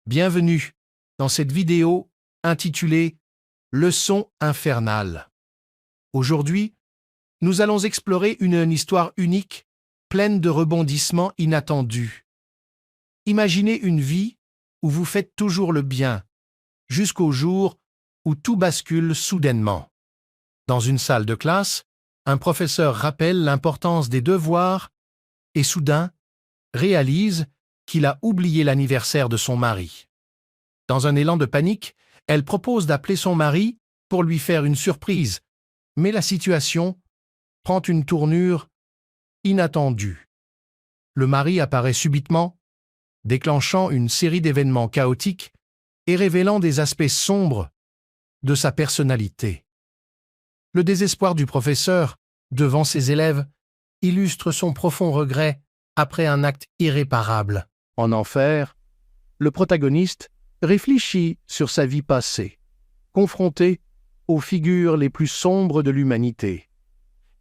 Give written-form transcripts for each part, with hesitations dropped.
Bienvenue dans cette vidéo intitulée « Leçon infernale ». Aujourd'hui, nous allons explorer une histoire unique, pleine de rebondissements inattendus. Imaginez une vie où vous faites toujours le bien, jusqu'au jour où tout bascule soudainement. Dans une salle de classe, un professeur rappelle l'importance des devoirs et soudain réalise qu'il a oublié l'anniversaire de son mari. Dans un élan de panique, elle propose d'appeler son mari pour lui faire une surprise, mais la situation prend une tournure inattendue. Le mari apparaît subitement, déclenchant une série d'événements chaotiques et révélant des aspects sombres de sa personnalité. Le désespoir du professeur, devant ses élèves, illustre son profond regret après un acte irréparable. En enfer, le protagoniste réfléchit sur sa vie passée, confronté aux figures les plus sombres de l'humanité.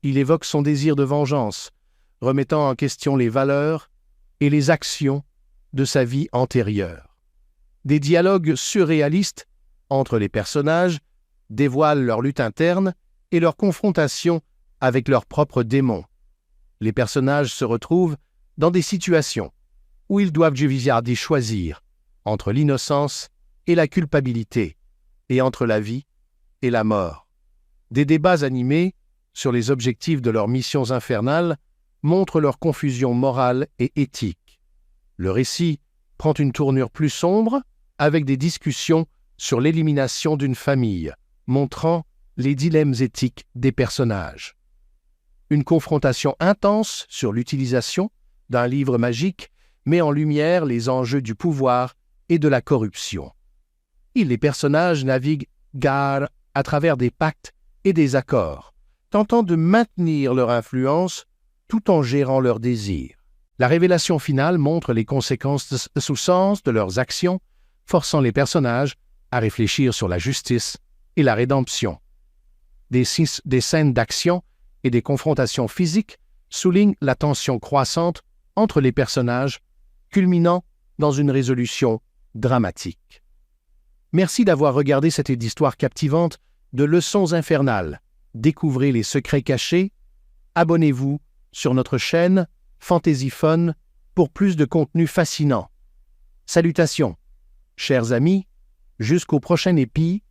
Il évoque son désir de vengeance, remettant en question les valeurs et les actions de sa vie antérieure. Des dialogues surréalistes entre les personnages dévoilent leur lutte interne et leur confrontation avec leurs propres démons. Les personnages se retrouvent dans des situations où ils doivent choisir entre l'innocence et la culpabilité, et entre la vie et la mort. Des débats animés sur les objectifs de leurs missions infernales montrent leur confusion morale et éthique. Le récit prend une tournure plus sombre, avec des discussions sur l'élimination d'une famille, montrant les dilemmes éthiques des personnages. Une confrontation intense sur l'utilisation d'un livre magique met en lumière les enjeux du pouvoir et de la corruption. Les personnages naviguent à travers des pactes et des accords, tentant de maintenir leur influence tout en gérant leurs désirs. La révélation finale montre les conséquences sous-sens de leurs actions, forçant les personnages à réfléchir sur la justice et la rédemption. Des scènes d'action et des confrontations physiques soulignent la tension croissante entre les personnages, culminant dans une résolution dramatique. Merci d'avoir regardé cette histoire captivante de Leçons infernales. Découvrez les secrets cachés. Abonnez-vous sur notre chaîne Fantasyphone pour plus de contenu fascinant. Salutations, chers amis, jusqu'au prochain épi